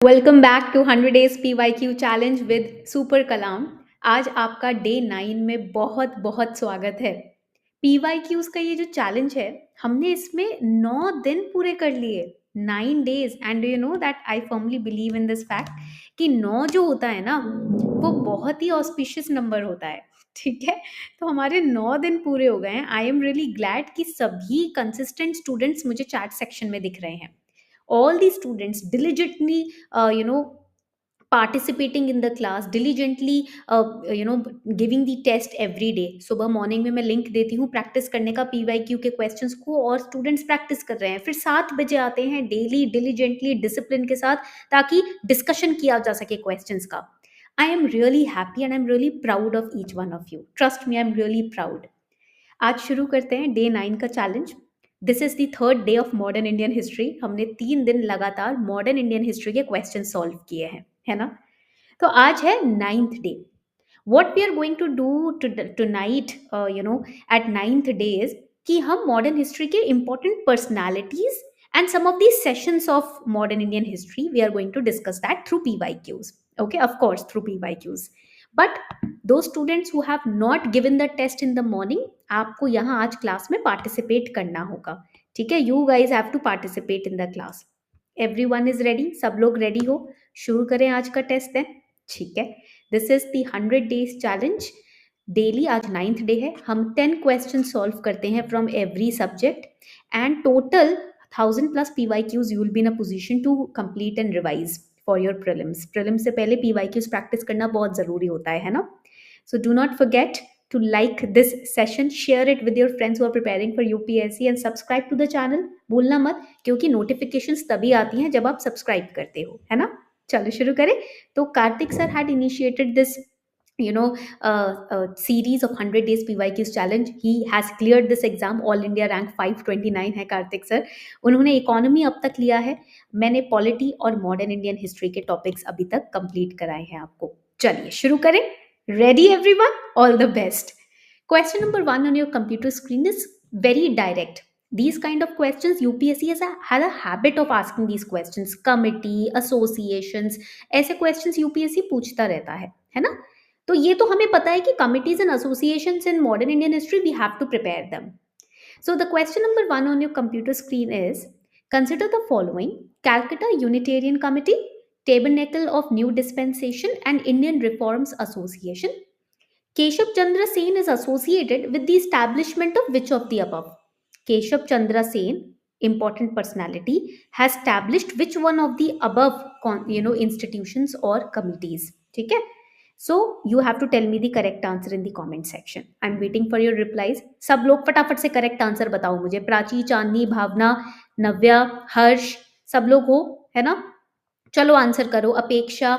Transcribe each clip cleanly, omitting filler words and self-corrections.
Welcome back to 100 days PYQ challenge with super Kalam. आज आपका day 9 में बहुत बहुत स्वागत है। PYQs का ये जो चैलेंज है, हमने इसमें 9 दिन पूरे कर लिए, 9 days. And you know that I firmly believe in this fact कि 9 जो होता है ना, वो बहुत ही ऑस्पिशियस नंबर होता है। ठीक है, तो हमारे 9 दिन पूरे हो गए हैं। आई एम रियली ग्लैड कि सभी कंसिस्टेंट स्टूडेंट्स मुझे चैट सेक्शन में दिख रहे हैं। All the students diligently participating in the class, diligently giving the test every day. सुबह मॉर्निंग में मैं लिंक देती हूँ प्रैक्टिस करने का PYQ के क्वेश्चंस को, और स्टूडेंट्स प्रैक्टिस कर रहे हैं। फिर 7 बजे आते हैं डेली, डिलीजेंटली, डिसिप्लिन के साथ, ताकि डिस्कशन किया जा सके क्वेश्चंस का। I am really happy and I am really proud of each one of you. Trust me, I am really proud. आज शुरू करते हैं डे 9 का challenge. This is the third day of modern Indian history. हमने 3 दिन लगातार modern Indian history के question solve किए हैं, है ना। तो आज है 9th day. What we are going to do tonight at 9th day is कि हम मॉडर्न हिस्ट्री के important personalities and some of these sessions of modern Indian history, we are going to discuss that through PYQs. Okay, of course, through PYQs. But those students who have not given the test in the morning, आपको यहाँ आज class में participate करना होगा। ठीक है, you guys have to participate in the class. Everyone is ready? सब लोग रेडी हो? शुरू करें आज का टेस्ट है। ठीक है, this is the 100 days challenge daily. आज 9th डे है। हम 10 क्वेश्चन सॉल्व करते हैं from every subject, and total 1000+ PYQs you will be in a position to complete and revise for your prelims. Prelims से पहले PYQs प्रैक्टिस करना बहुत ज़रूरी होता है ना। So do not forget to like this session, share it with your friends who are preparing for UPSC and subscribe to the channel. भूलना मत, क्योंकि notifications तभी आती हैं जब आप सब्सक्राइब करते हो, है ना। चलो शुरू करें। तो Kartik sir had initiated this series of 100 days PYQs challenge. He has cleared this exam. All India rank 529 है कार्तिक सर। उन्होंने इकोनॉमी अब तक लिया है, मैंने पॉलिटी और मॉडर्न इंडियन हिस्ट्री के टॉपिक्स अभी तक कंप्लीट कराए हैं आपको। चलिए शुरू करें। Ready everyone? All the best. Question number 1 on your computer screen is very direct. These kind of questions UPSC has a habit of asking these questions. Committee, associations, ऐसे questions UPSC पूछता रहता है ना। तो ये तो हमें पता है कि committees and associations in modern Indian history, we have to prepare them. So the question number 1 on your computer screen is, consider the following: Calcutta Unitarian Committee, Tabernacle of New Dispensation, and Indian Reforms Association. Keshav Chandra Sen is associated with the establishment of which of the above? Keshav Chandra Sen, important personality, has established which one of the above institutions or committees? ठीक है, so you have to tell me the correct answer in the comment section. I'm waiting for your replies. सब लोग फटाफट से correct answer बताओ मुझे। प्राची, चांदनी, भावना, नव्या, हर्ष, सब लोग हो, है ना। चलो आंसर करो। अपेक्षा,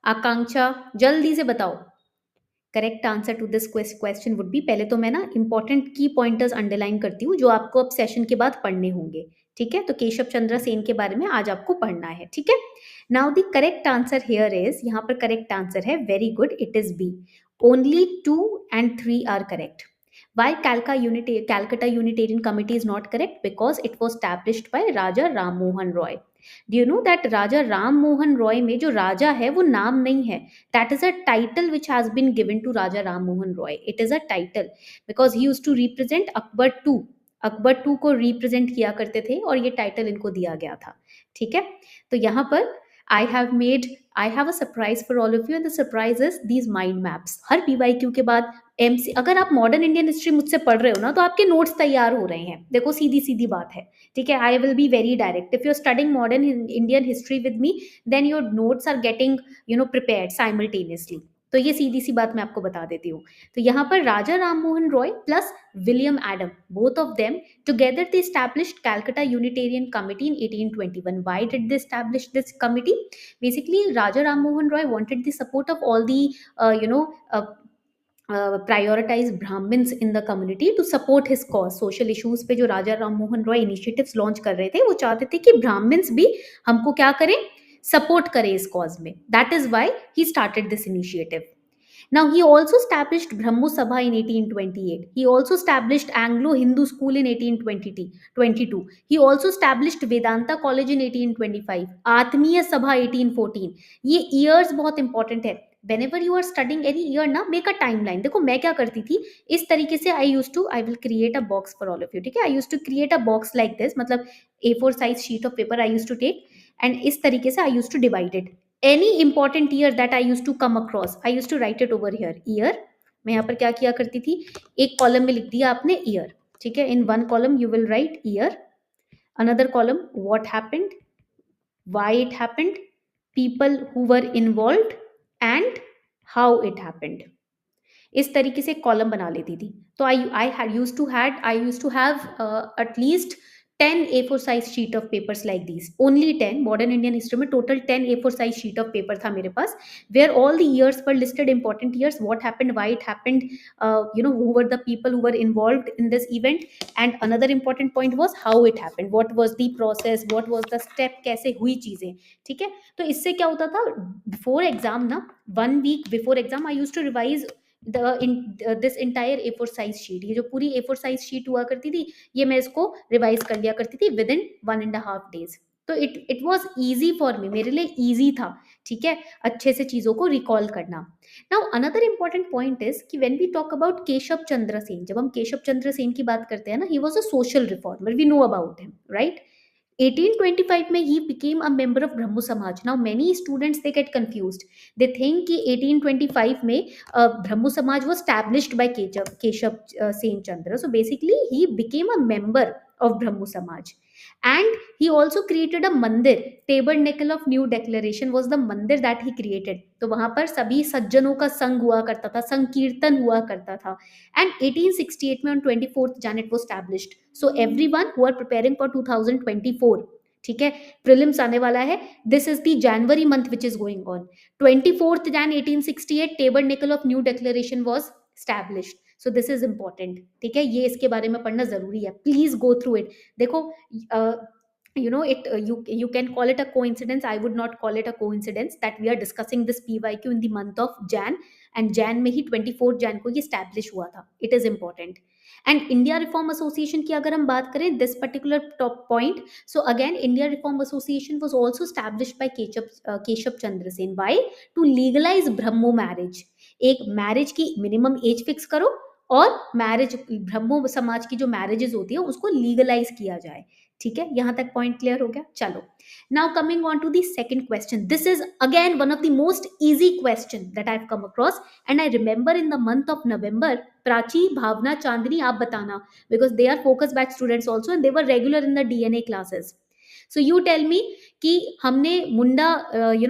आकांक्षा, जल्दी से बताओ। Correct answer to this question would be, पहले तो मैं ना इंपॉर्टेंट की पॉइंटर्स अंडरलाइन करती हूँ जो आपको अब सेशन के बाद पढ़ने होंगे। ठीक है, तो केशव चंद्र सेन के बारे में आज आपको पढ़ना है। ठीक है, now the correct answer here is, यहाँ पर करेक्ट आंसर है, very good, it is B. Only 2 and 3 are correct. Why Calcutta Unitarian Committee is not correct? Because it was established by Raja Ram Mohan Roy. Do you know that Raja Ram Mohan Roy में जो राजा है वो नाम नहीं है. That is a title which has been given to Raja Ram Mohan Roy. It is a title because he used to represent Akbar II. Akbar 2 को represent किया करते थे और ये टाइटल इनको दिया गया था। ठीक है, तो यहाँ पर I have a surprise for all of you, and the surprise is these mind maps. Her PYQ के बाद MC, अगर आप मॉडर्न इंडियन हिस्ट्री मुझसे पढ़ रहे हो ना, तो आपके नोट्स तैयार हो रहे हैं। देखो सीधी सीधी बात है। ठीक है, I will be very direct. If you are studying modern Indian history with me, then your notes are getting prepared simultaneously. तो ये सीधी सी बात मैं आपको बता देती हूँ। तो यहाँ पर Raja Ram Mohan Roy plus William Adam, both of them together they established Calcutta Unitarian Committee in 1821. Why did they establish this committee? Basically, Raja Ram Mohan Roy wanted the support of all the prioritized Brahmins in the community to support his cause. Social issues पे जो राजा Ram Mohan Roy initiatives launch कर रहे थे, वो चाहते थे कि Brahmins भी हमको क्या करें, सपोर्ट करें इस कॉज में. That is why he started this initiative. Now, he also established Brahmo Sabha in 1828. He also established Anglo Hindu School in 1822. He also established Vedanta College in 1825. Atmiya Sabha 1814. ये years बहुत important है. Whenever you are studying any year ना, make a timeline. देखो मैं क्या करती थी इस तरीके से, I will create a box for all of you. ठीक है, I used to create a box like this, मतलब A4 size sheet of paper I used to take, and इस तरीके से I used to divide it. Any important year that I used to come across, I used to write it over here. Year, मैं यहाँ पर क्या किया करती थी, एक कॉलम में लिख दिया आपने ईयर. ठीक है, in one column you will write year, another column what happened, why it happened, people who were involved, and how it happened. इस तरीके से कॉलम बना लेती थी. तो I use to have at least 10 A4 size sheet of papers like these, only 10. Modern Indian history में total 10 A4 size sheet of paper था मेरे पास, where all the years were listed, important years, what happened, why it happened, who were the people who were involved in this event, and another important point was how it happened, what was the process, what was the step, कैसे हुई चीजें. ठीक है, तो इससे क्या होता था, बिफोर एग्जाम ना, 1 week before exam I use to revise this entire A4 size sheet. ये जो पूरी A4 साइज शीट हुआ करती थी, ये मैं इसको रिवाइज कर लिया करती थी विद इन 1.5 days. तो it was easy for me, मेरे लिए ईजी था. ठीक है, अच्छे से चीजों को रिकॉल करना. Now another important point is कि when we talk about Keshav Chandra Sen, जब हम केशव चंद्र सेन की बात करते हैं ना, he was a social reformer, we know about him, right. 1825 में he became a member of Brahmo Samaj. Now many students they get confused. They think कि 1825 में Brahmo Samaj was established by Keshav Sen Chandra. So basically he became a member of Brahmo Samaj. And he also created a mandir. Tabernacle of New Declaration was the mandir that he created. तो वहां पर सभी सज्जनों का संग हुआ करता था, संकीर्तन हुआ करता था. And 1868 में on 24th Jan it was established. So everyone who are preparing for 2024, ठीक है, प्रीलिम्स आने वाला है, this is the January month which is going on. 24th Jan 1868 tabernacle of new declaration was established. So this is important. ठीक है, ये इसके बारे में पढ़ना जरूरी है, प्लीज गो थ्रू इट. देखो, you can call it a coincidence, I would not call it a coincidence that we are discussing this PYQ in the month of Jan, and Jan में ही 24 Jan को ये establish हुआ था. It is important. And India Reform Association की अगर हम बात करें, this particular top point, so again India Reform Association was also established by Keshav Chandra Sen. Why? To legalize Brahmo marriage. एक मैरिज की मिनिमम एज फिक्स करो और marriage, ब्रह्मो समाज की जो मैरिजेस होती है उसको लीगलाइज किया जाए. ठीक है, यहां तक पॉइंट क्लियर हो गया. चलो, now coming on to the second question. This is again one of the most easy question that I have come across, and I remember in the month of November, Prachi, Bhavna, Chandni, आप बताना, because they are focus batch students also and they were regular in the DNA classes. So you tell me कि हमने मुंडा,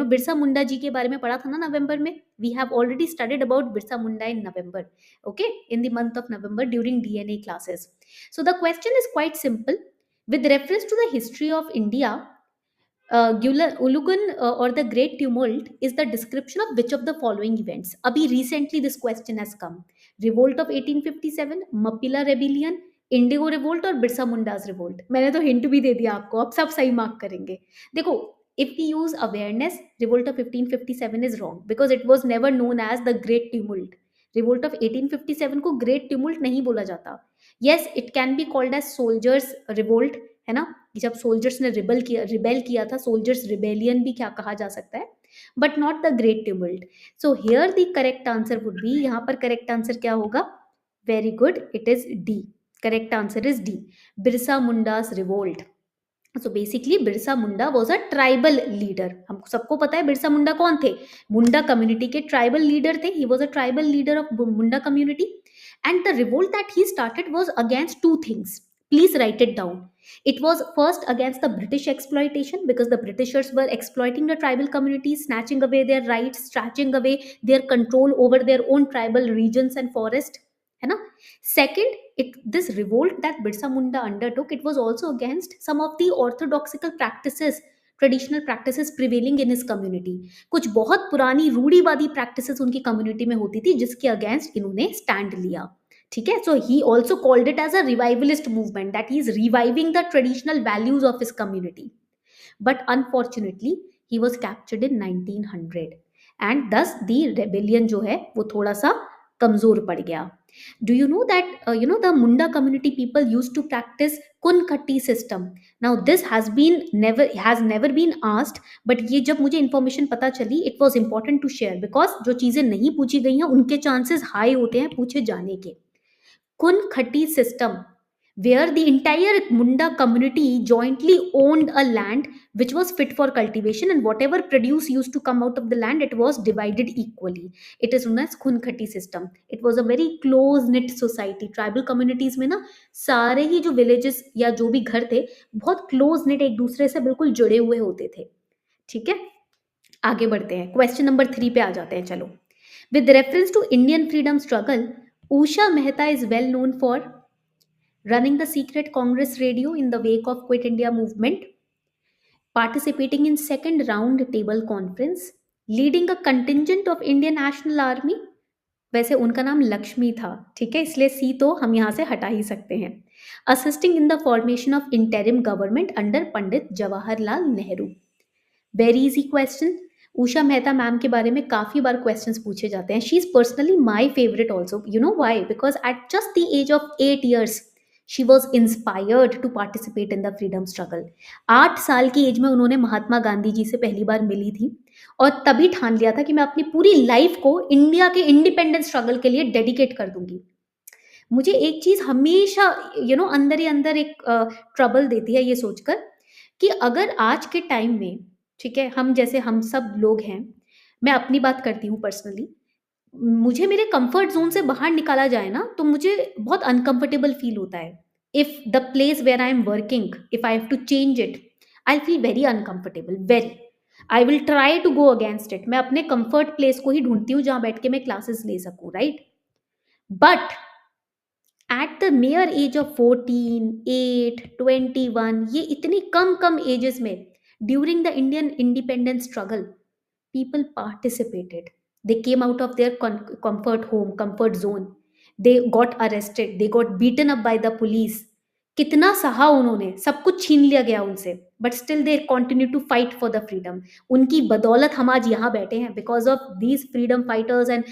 बिरसा मुंडा जी के बारे में पढ़ा था ना नवंबर में. We have already studied about Birsa Munda in November, okay, in the month of November during DNA classes. So the question is quite simple. With reference to the history of India, Ulugun or the Great Tumult is the description of which of the following events? Abhi recently this question has come. Revolt of 1857, Mappila Rebellion, Indigo Revolt और Birsa Mundas revolt. मैंने तो hint भी दे दिया आपको, आप सब सही mark करेंगे. देखो, if we use awareness, revolt of 1857 is wrong because it was never known as the Great Tumult. Revolt of 1857 को ग्रेट ट्यूमुल्ट नहीं बोला जाता. Yes, it can be called as soldiers revolt, है ना, जब सोल्जर्स ने रिबेल किया था, सोल्जर्स रिबेलियन भी क्या कहा जा सकता है, but not the great tumult. So here the correct answer would be, यहाँ पर करेक्ट आंसर क्या होगा? Very good, it is D. Correct answer is D, Birsa Mundas revolt. So basically Birsa Munda was a tribal leader. हमको सबको पता है बिरसा मुंडा कौन थे, मुंडा कम्युनिटी के ट्राइबल लीडर थे. ही was a tribal leader of Munda community, and the revolt that he started was against two things. Please write it down. It was first against the British exploitation because the Britishers were exploiting the tribal communities, snatching away their rights, snatching away their control over their own tribal regions and forest. है ना? Second, this revolt that Birsa Munda undertook, it was also against some of the orthodoxical practices, traditional practices prevailing in his community. कुछ बहुत पुरानी रूढ़िवादी practices उनकी community में होती थी जिसके अगेंस्ट इन्होंने स्टैंड लिया. ठीक है, so he also called it as a revivalist movement, that he is reviving the traditional values of his community. But unfortunately he was captured in 1900. And thus the rebellion जो है वो थोड़ा सा कमजोर पड़ गया. Do you know that the Munda community people used to practice Kunkatti system? Now this has never been asked, but ये जब मुझे information पता चली, it was important to share because जो चीजें नहीं पूछी गई हैं उनके chances high होते हैं पूछे जाने के. Kunkhati system, where the entire Munda community jointly owned a land which was fit for cultivation, and whatever produce used to come out of the land, it was divided equally. It is known as Kunkhati system. It was a very close knit society. Tribal communities में ना सारे ही जो villages या जो भी घर थे बहुत close knit एक दूसरे से बिल्कुल जुड़े हुए होते थे. ठीक है, आगे बढ़ते हैं. क्वेश्चन नंबर 3 पे आ जाते हैं. चलो. With reference to Indian freedom struggle, Usha Mehta is well known for running the secret Congress radio in the wake of Quit India movement, participating in second round table conference, leading a contingent of Indian National Army. वैसे उनका नाम लक्ष्मी था, ठीक है, इसलिए सी तो हम यहाँ से हटा ही सकते हैं. Assisting in the formation of interim government under Pandit Jawaharlal Nehru. Very easy question. Usha Mehta ma'am के बारे में काफी बार क्वेश्चंस पूछे जाते हैं. She is personally my favourite also. You know why? Because at just the age of 8 years she was inspired to participate in the freedom struggle. 8 साल की एज में उन्होंने महात्मा गांधी जी से पहली बार मिली थी और तभी ठान लिया था कि मैं अपनी पूरी लाइफ को इंडिया के इंडिपेंडेंस स्ट्रगल के लिए डेडिकेट कर दूंगी. मुझे एक चीज हमेशा अंदर ही अंदर एक ट्रबल देती है ये सोचकर कि अगर आज के टाइम में, ठीक है, हम जैसे हम सब लोग हैं, मैं अपनी बात करती हूँ पर्सनली, मुझे मेरे कंफर्ट जोन से बाहर निकाला जाए ना तो मुझे बहुत अनकंफर्टेबल फील होता है. If the place where I am working, if I have to change it, I feel very uncomfortable. Very, I will try to go against it. मैं अपने कंफर्ट प्लेस को ही ढूंढती हूँ जहां बैठ के मैं क्लासेस ले सकूँ, right? But at the mere age of 14, 8, 21, ये इतनी कम कम एजेस में, during the Indian independence struggle, people participated. They came out of their comfort home, comfort zone. They got arrested, they got beaten up by the police. कितना सहा उन्होंने, सब कुछ छीन लिया गया उनसे, but still they continue to fight for the freedom. उनकी बदौलत हम आज यहाँ बैठे हैं. Because of these freedom fighters and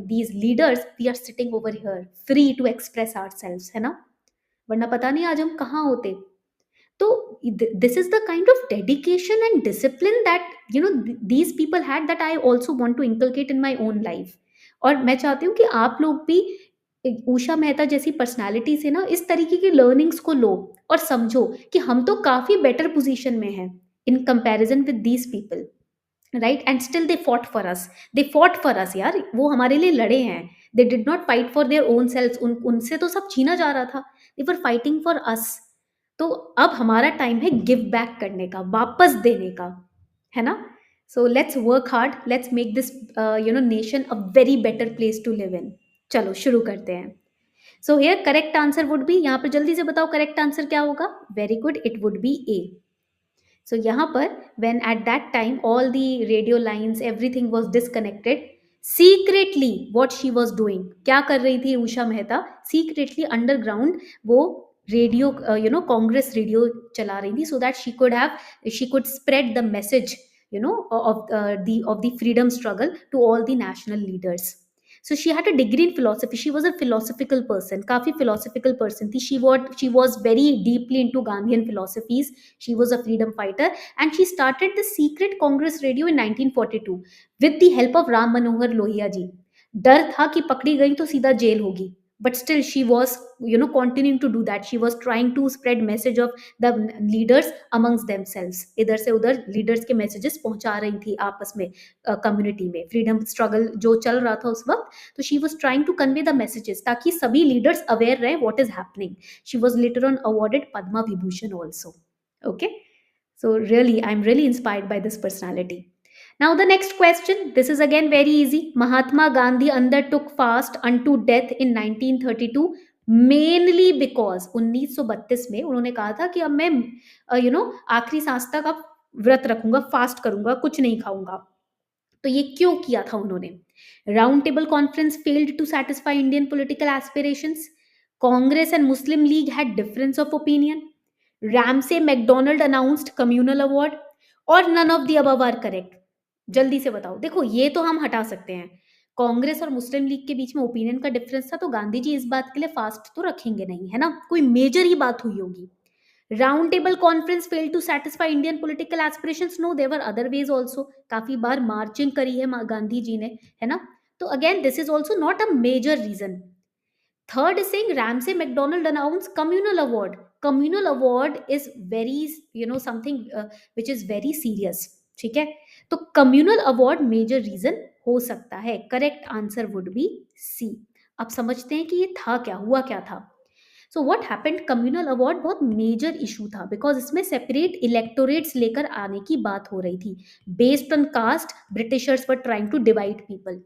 these leaders we are sitting over here free to express ourselves, है ना? वरना पता नहीं आज हम कहाँ होते. तो this is the kind of dedication and discipline that these people had, that I also want to inculcate in my own life. और मैं चाहती हूँ कि आप लोग भी उषा मेहता जैसी पर्सनालिटी से ना इस तरीके की लर्निंग्स को लो और समझो कि हम तो काफी बेटर पोजीशन में हैं in comparison with these people, right? And still they fought for us. They fought for us यार, वो हमारे लिए लड़े हैं. दे did not fight for their own self. उनसे तो सब छीना जा रहा था. दे वर फाइटिंग फॉर अस. तो अब हमारा टाइम है गिव बैक करने का, वापस देने का, है ना? So let's work hard, let's make this nation a very better place to live in. चलो शुरू करते हैं. So here correct answer would be, यहाँ पर जल्दी से बताओ करेक्ट आंसर क्या होगा? Very good, it would be A. So यहाँ पर when at that time all the radio lines everything was disconnected, secretly what she was doing, क्या कर रही थी उषा मेहता? सीक्रेटली अंडरग्राउंड वो रेडियो कांग्रेस रेडियो चला रही थी, so that she could spread the message of the freedom struggle to all the national leaders. So she had a degree in philosophy. She was a philosophical person, काफी philosophical person थी. She was very deeply into Gandhian philosophies. She was a freedom fighter and she started the secret Congress radio in 1942 with the help of Ram Manohar Lohia ji. डर था कि पकड़ी गई तो सीधा jail होगी, but still she was continuing to do that. She was trying to spread message of the leaders amongst themselves. इधर से उधर leaders के messages पहुंचा रही थी आपस में, community में. freedom struggle जो चल रहा था उस वक्त, तो she was trying to convey the messages ताकि सभी leaders aware रहे what is happening. She was later on awarded Padma Vibhushan also. Okay, so really I'm really inspired by this personality. Now the next question, this is again very easy. Mahatma Gandhi undertook fast unto death in 1932 mainly because 1932 में उन्होंने कहा था कि अब मैं आखिरी सांस तक अब व्रत रखूंगा, फास्ट करूंगा, कुछ नहीं खाऊंगा. तो ये क्यों किया था उन्होंने? Round table conference failed to satisfy Indian political aspirations. Congress and Muslim League had difference of opinion. Ramsay MacDonald announced communal award, or none of the above are correct. जल्दी से बताओ। देखो ये तो हम हटा सकते हैं, कांग्रेस और मुस्लिम लीग के बीच में ओपिनियन का डिफरेंस था, तो गांधी जी इस बात के लिए फास्ट तो रखेंगे नहीं, है ना? कोई मेजर ही बात हुई होगी। Round table conference fail to satisfy Indian political aspirations, no there were other ways also, काफी बार मार्चिंग करी है गांधी जी ने, है ना? तो again this is also not a major reason. Third is saying Ramsay McDonald announced communal award. Communal award is very, something which is very serious. ठीक है, तो communal award major reason हो सकता है. Correct answer would be C. अब समझते हैं कि ये था क्या, हुआ क्या था. So what happened, communal award बहुत मेजर इशू था बिकॉज इसमें सेपरेट इलेक्टोरेट्स लेकर आने की बात हो रही थी. Based on caste Britishers were trying to divide people.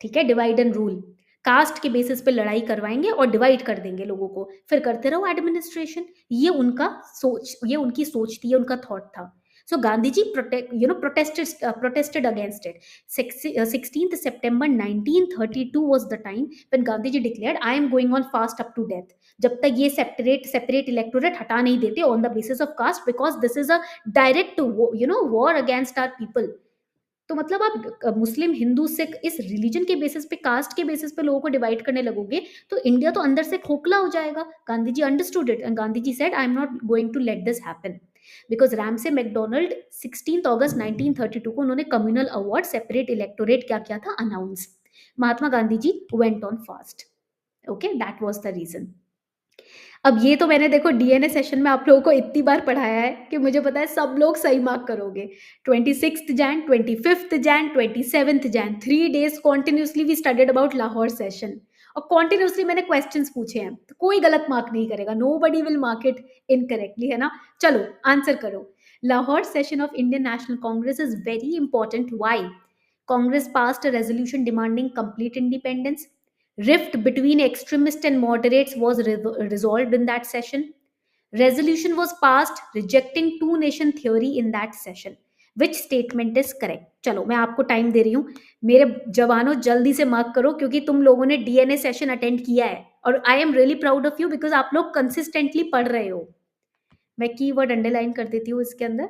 ठीक है, डिवाइड एंड रूल, कास्ट के बेसिस पे लड़ाई करवाएंगे और डिवाइड कर देंगे लोगों को, फिर करते रहो एडमिनिस्ट्रेशन. ये उनका सोच, ये उनकी सोच थी, ये उनका थॉट था. So Gandhi ji protested against it. 16th September 1932 was the time when Gandhi ji declared I am going on fast up to death. जब तक ये सेपरेट इलेक्टोरेट हटा नहीं देते on the basis of caste, because this is a direct war against our people. तो मतलब आप मुस्लिम हिंदू सिख इस रिलीजन के बेसिस पे, कास्ट के बेसिस पे लोगों को डिवाइड करने लगोगे तो इंडिया तो अंदर से खोखला हो जाएगा. Gandhi ji understood it and Gandhi ji said I am not going to let this happen. Because Ramsay MacDonald 16 अगस्त 1932 को उन्होंने कम्युनल अवार्ड सेपरेट इलेक्टोरेट क्या किया था, announce. Mahatma Gandhi ji went on fast. Okay, that was the reason. अब ये तो मैंने देखो डीएनए सेशन में आप लोगों को इतनी बार पढ़ाया है कि मुझे पता है सब लोग सही मार्क करोगे. 26 Jan, 25 Jan, 27 Jan, 3 days continuously we studied about Lahore session, और कॉन्टिन्यूसली मैंने क्वेश्चंस पूछे हैं, तो कोई गलत मार्क नहीं करेगा, nobody will mark it incorrectly, है ना? चलो आंसर करो. Lahore session of Indian national Congress is very important. Why? Congress passed a resolution demanding complete independence. Rift between extremists and moderates was resolved in that session. Resolution was passed rejecting two nation theory in that session. Which statement is correct? चलो मैं आपको time दे रही हूँ. मेरे जवानों जल्दी से mark करो क्योंकि तुम लोगों ने डीएनए सेशन अटेंड किया है और आई am really proud of you because आप लोग कंसिस्टेंटली पढ़ रहे हो. मैं कीवर्ड अंडरलाइन कर देती हूँ इसके अंदर.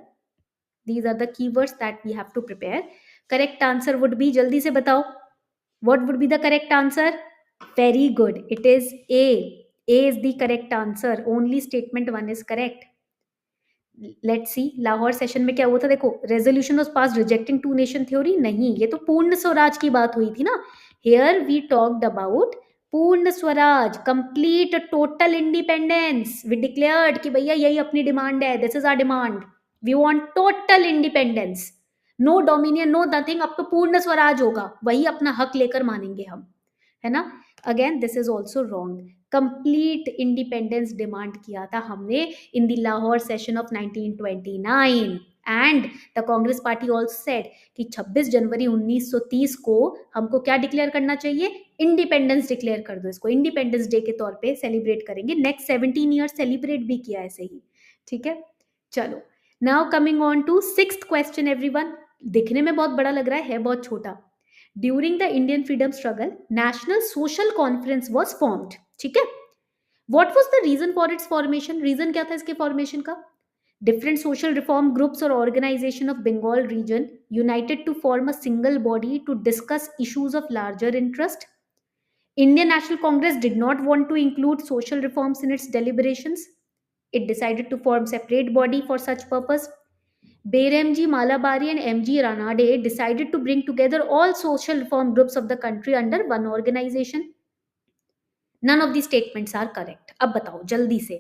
These are the keywords that we have to prepare. Correct answer would be, जल्दी से बताओ, what would be the correct answer? Very good, it is A. A is the correct answer. Only statement 1 is correct. Let's see, Lahore session में क्या हुआ था. देखो, resolution was pass rejecting two nation theory. नहीं, ये तो पूर्ण स्वराज की बात हुई थी ना. Here we talked about Purna Swaraj, complete total independence. We declared कि भैया यही अपनी डिमांड है, this is our demand, we want total independence, no dominion, no nothing, अब तो पूर्ण स्वराज होगा, वही अपना हक लेकर मानेंगे हम, है ना? Again this is also wrong. Complete independence demand किया था हमने in the Lahore session of 1929 and the Congress party also said कि 26 जनवरी 1930 को हमको क्या डिक्लेयर करना चाहिए, इंडिपेंडेंस डिक्लेयर कर दो. इसको इंडिपेंडेंस डे के तौर पे सेलिब्रेट करेंगे. नेक्स्ट 17 ईयर सेलिब्रेट भी किया ऐसे ही. ठीक है, चलो now coming on to 6th question. Everyone, दिखने में बहुत बड़ा लग रहा है बहुत छोटा. During the Indian freedom struggle national social conference was formed. ठीक है, what was the reason for its formation? Reason क्या था इसके फॉर्मेशन का? डिफरेंट सोशल रिफॉर्म ग्रुप्स और organization of Bengal region united to form a single body to discuss issues of larger interest. Indian National Congress did not want to include social reforms in its deliberations. It decided to form separate body for such purpose. Beremji Malabari and M.G. Ranade decided to bring together all social reform groups of the country under one organization. None of these statements are correct. अब बताओ जल्दी से.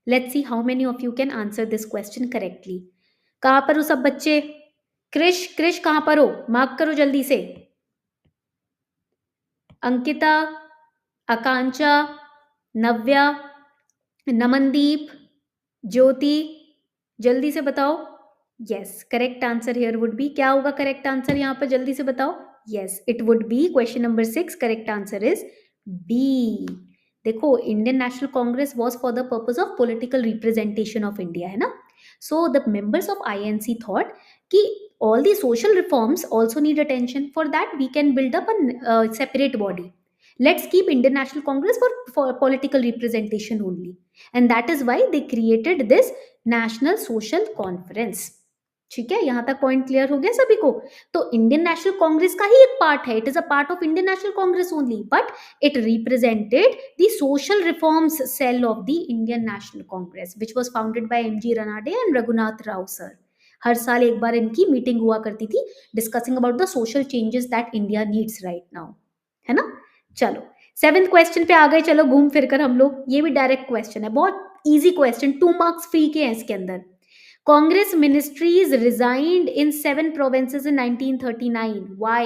Let's see how many of you can answer this question correctly. कहाँ पर हो सब बच्चे? क्रिश कहाँ पर हो? मार्क करो जल्दी से. अंकिता, आकांक्षा, नव्या, नमनदीप, ज्योति, जल्दी से बताओ. Yes, correct answer here would be, क्या होगा करेक्ट आंसर यहाँ पर, जल्दी से बताओ. Yes, it would be question number 6. Correct answer is B. देखो, Indian national Congress was for the purpose of political representation of India, है ना. So the members of INC thought कि all the social reforms also need attention. For that we can build up a separate body. Let's keep Indian National Congress for political representation only, and that is why they created this National Social Conference. ठीक है, यहां तक point clear हो गया सभी को? तो Indian national Congress का ही एक पार्ट है, it is a part of Indian national Congress only, but it represented the social reforms cell of the Indian national Congress which was founded by MG Ranade and Raghunath Rao sir. हर साल एक बार इनकी meeting हुआ करती थी discussing about the social changes that India needs right now, है ना? चलो सेवेंथ क्वेश्चन पे आ गए, चलो घूम फिर कर हम लोग, ये भी डायरेक्ट क्वेश्चन है, बहुत इजी क्वेश्चन, 2 मार्क्स फ्री के हैं इसके अंदर। Congress ministries resigned in 7 provinces in 1939. Why?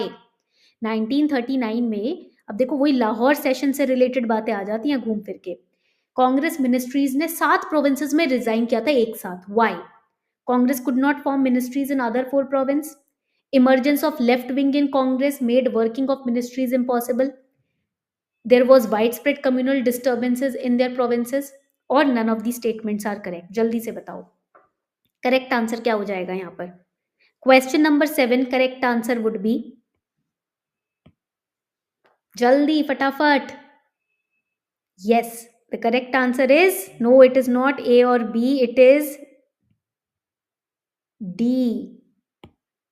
1939 में, अब देखो वही लाहौर सेशन से रिलेटेड बातें आ जाती हैं घूम फिर के। कांग्रेस मिनिस्ट्रीज ने 7 प्रोविंसेस में रिजाइन किया था एक साथ। Why? Congress could not form ministries in other 4 provinces. Emergence of left wing in Congress made working of ministries impossible. There was widespread communal disturbances in their provinces. और none of these statements are correct. जल्दी से बताओ correct answer क्या हो जाएगा यहाँ पर? Question number 7 correct answer would be, जल्दी फटाफट। Yes, the correct answer is, no it is not A और B, it is D.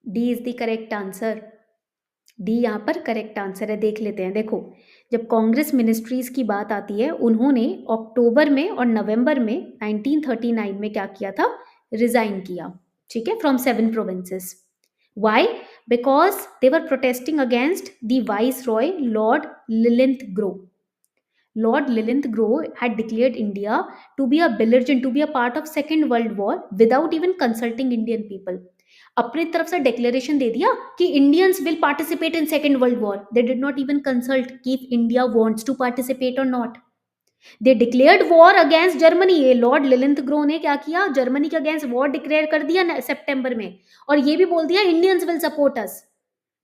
D is the correct answer. D यहाँ पर करेक्ट आंसर है। देख लेते हैं, देखो जब कांग्रेस मिनिस्ट्रीज की बात आती है, उन्होंने अक्टूबर में और नवंबर में 1939 में क्या किया था? रिजाइन किया, ठीक है, from 7 provinces. Why? Because they were protesting against the Viceroy Lord Lillienthrough. Lord Lillienthrough had declared India to be a belligerent, to be a part of Second World War without even consulting Indian people. अपने तरफ से declaration दे दिया कि Indians will participate in second world war. They did not even consult कि if India wants to participate और नॉट। They declared war against Germany. ये लॉर्ड लिलिंथग्रो ने क्या किया? जर्मनी के अगेंस्ट वॉर डिक्लेयर कर दिया सितंबर में, और ये भी बोल दिया Indians will support us.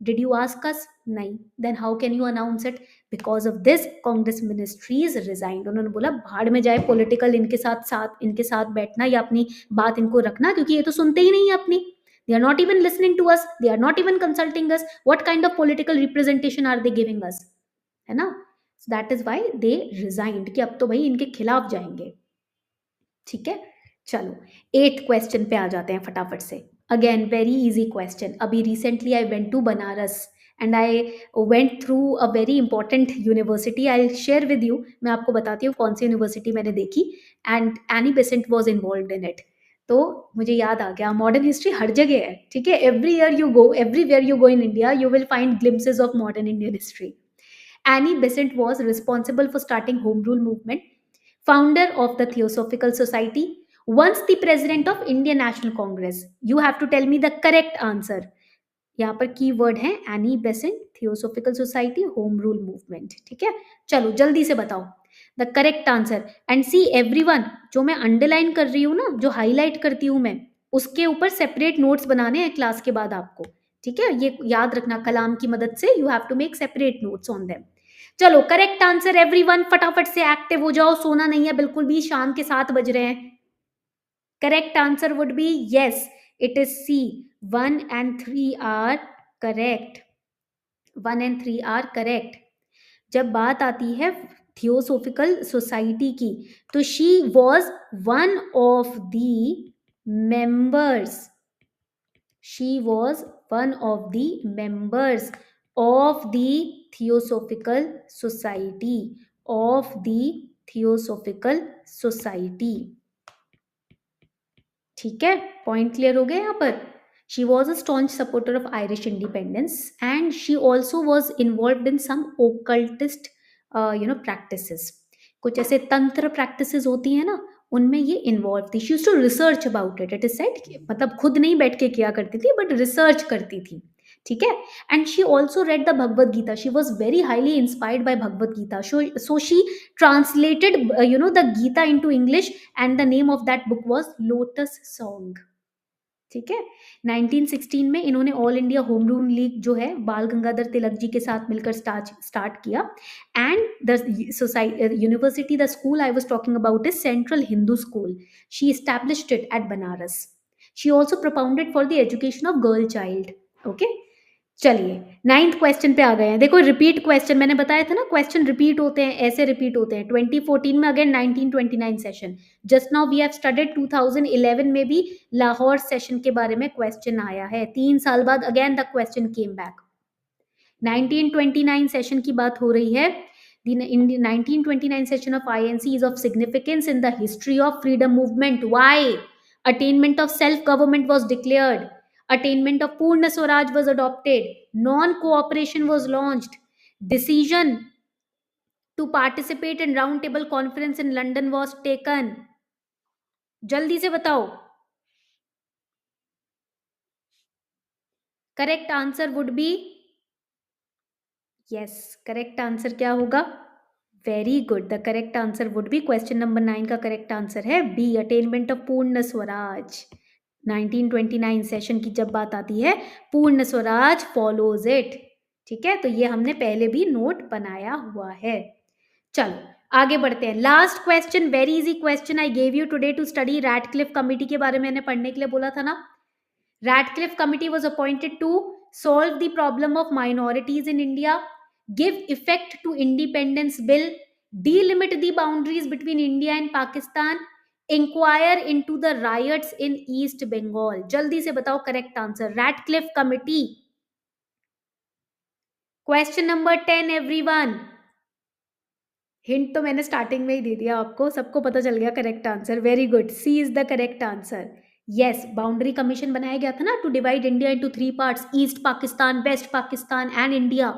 Did you ask us? नहीं। Then how can you announce it? Because of this Congress ministries resigned. उन्होंने बोला भाड़ में जाए पॉलिटिकल इनके साथ बैठना या अपनी बात इनको रखना, क्योंकि ये तो सुनते ही नहीं है अपनी। They are not even listening to us. They are not even consulting us. What kind of political representation are they giving us? है ना? So that is why they resigned कि अब तो भाई इनके खिलाफ जाएंगे। ठीक है, चलो 8th क्वेश्चन पे आ जाते हैं फटाफट से। Again very easy question. अभी recently I went to Banaras and I went through a very important university. I share with you, मैं आपको बताती हूँ कौन सी यूनिवर्सिटी मैंने देखी, and Annie Besant was involve in it. तो मुझे याद आ गया, मॉडर्न हिस्ट्री हर जगह है, ठीक है, everywhere you go in India you will find glimpses of modern Indian history. Annie Besant was responsible for starting Home Rule movement, founder of the Theosophical Society, once the president of Indian National Congress. You have to tell me the correct answer. यहाँ पर की word है Annie Besant, theosophical society, home rule movement. ठीक है, चलो जल्दी से बताओ the correct answer. And see everyone, जो मैं अंडरलाइन कर रही हूँ ना, जो हाईलाइट करती हूँ मैं, उसके ऊपर सेपरेट नोट्स बनाने हैं क्लास के बाद आपको। ठीक है, ये याद रखना, कलाम की मदद से you have to make separate notes on them. चलो करेक्ट आंसर एवरीवन, फटाफट से एक्टिव हो जाओ, सोना नहीं है बिल्कुल भी, शाम के 7 बज रहे हैं। Correct answer would be yes, it is C, 1 and 3 are correct. 1 and 3 are correct. जब बात आती है थियोसोफिकल सोसाइटी की, तो she was one of the members, she was one of the members of the theosophical society, of the theosophical society। ठीक है, point clear हो गया यहाँ पर। She was a staunch supporter of Irish independence and she also was involved in some occultist practices। कुछ ऐसे तंत्र practices होती है ना, उनमें ये इन्वॉल्व थी। She used to research about it, it is said, मतलब खुद नहीं बैठ के किया करती थी बट रिसर्च करती थी। ठीक है, and she also read the Bhagavad Gita, she was very highly inspired by Bhagavad Gita, so she translated the Gita into English and the name of that book was Lotus Song। ठीक है, 1916 में इन्होंने all India home rule league जो है बाल गंगाधर तिलक जी के साथ मिलकर स्टार्ट किया। And the university, the school I was talking about is central Hindu school. She established it at Banaras. She also propounded for the education of girl child. Okay, चलिए, 9th question पे आ गए हैं। देखो रिपीट क्वेश्चन मैंने बताया था ना, क्वेश्चन रिपीट होते हैं, ऐसे रिपीट होते हैं। 2014 में again 1929 session. Just now we have studied 2011 में भी लाहौर सेशन के बारे में क्वेश्चन आया है। 3 साल बाद again the question came back. 1929 session की बात हो रही है। In the 1929 session of INC is of significance in the history of freedom movement. Why? Attainment of self-government was declared. Attainment of Purna Swaraj was adopted. Non-cooperation was launched. Decision to participate in round table conference in London was taken. जल्दी से बताओ. Correct answer would be yes. Correct answer क्या होगा? Very good. The correct answer would be question number 9 का correct answer है B, attainment of पूर्ण Swaraj. 1929 session की जब बात आती है, पूर्ण स्वराज फॉलोज इट. ठीक है, तो ये हमने पहले भी नोट बनाया हुआ है. चलो आगे बढ़ते हैं. Last question, very easy question I gave you today to study. Radcliffe committee के बारे में मैंने पढ़ने के लिए बोला था ना. Radcliffe Committee was appointed to solve the problem of minorities in India, give effect to Independence Bill, delimit the boundaries between India and Pakistan, inquire into the riots in East Bengal. जल्दी से बताओ correct answer. Radcliffe Committee. Question number 10 everyone. Hint तो मैंने starting में ही दे दिया आपको, सबको पता चल गया correct answer. Very good, C is the correct answer. Yes, boundary commission बनाया गया था ना to divide India into 3 parts, east Pakistan, west Pakistan and India.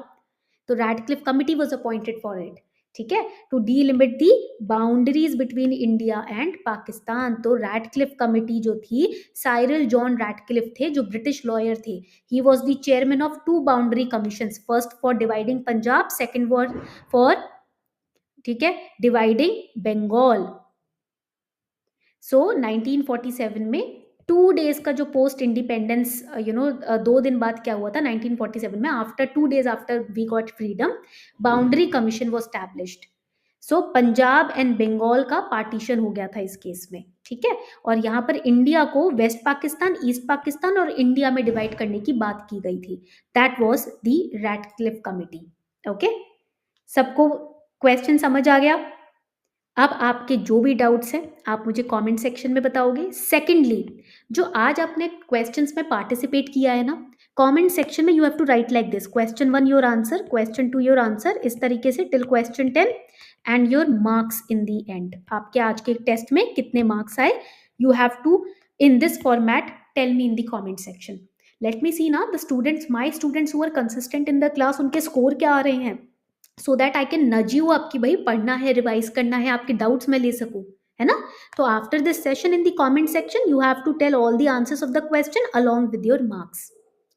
तो Radcliffe committee was appointed for it. ठीक है, to delimit the boundaries between India and Pakistan. तो Radcliffe committee जो थी, साइरल जॉन रैडक्लिफ थे जो ब्रिटिश लॉयर थे. He was the chairman of 2 boundary commissions, first for dividing Punjab, second for ठीक है डिवाइडिंग बंगाल. सो 1947 में 2 डेज का जो पोस्ट इंडिपेंडेंस 2 दिन बाद क्या हुआ था 1947 में, after 2 days after we got freedom, boundary commission was established. So Punjab and Bengal का पार्टीशन हो गया था इस केस में. ठीक है, और यहाँ पर इंडिया को वेस्ट पाकिस्तान, ईस्ट पाकिस्तान और इंडिया में डिवाइड करने की बात की गई थी. That was the Radcliffe committee. Okay, सबको क्वेश्चन समझ आ गया? अब आपके जो भी डाउट्स हैं आप मुझे कमेंट सेक्शन में बताओगे. सेकेंडली, जो आज आपने क्वेश्चंस में पार्टिसिपेट किया है ना, कमेंट सेक्शन में you have to write like this: question 1 your answer, question 2 your answer, इस तरीके से till question 10 and your marks in the end. आपके आज के टेस्ट में कितने मार्क्स आए, you have to in this format tell me in the comment section. Let me see ना the students, my students who are consistent in the class, उनके score क्या आ रहे हैं, सो दैट आई कैन नज you आपकी भाई पढ़ना है, रिवाइज करना है, आपके डाउट्स मैं ले सकूं, है ना. तो after this session in the comment section you have to tell all the answers of the question along with your marks.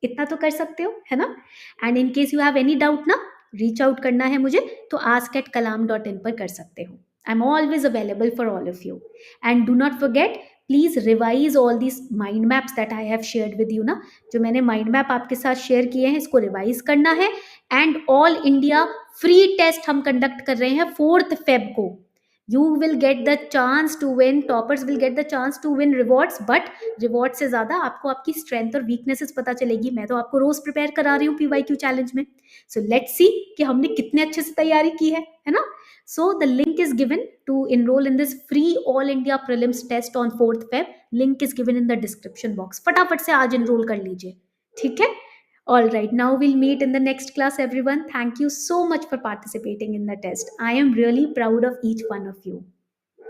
इतना तो कर सकते हो, है ना. And in case you have any doubt ना, रीच आउट करना है मुझे तो ask@kalam.in पर कर सकते हो. I am always available for all of you. And do not forget, please revise all this mind maps that I have shared with you ना. जो मैंने माइंड मैप आपके साथ शेयर किए हैं इसको रिवाइज करना है. And all India free test हम कंडक्ट कर रहे हैं 4th Feb को. You will get the chance to win, toppers will get the chance to win rewards, but reward से ज्यादा आपको आपकी स्ट्रेंथ और वीकनेसेस पता चलेगी. मैं तो आपको रोज प्रिपेयर करा रही हूँ PYQ चैलेंज में. सो लेट्स सी कि हमने कितने अच्छे से तैयारी की है ना. So the link is given to enrol in this free all India prelims test on 4th Feb. Link is given in the description box. फटाफट से आज इनरोल कर लीजिए. ठीक है. All right, now we'll meet in the next class, everyone. Thank you so much for participating in the test. I am really proud of each one of you.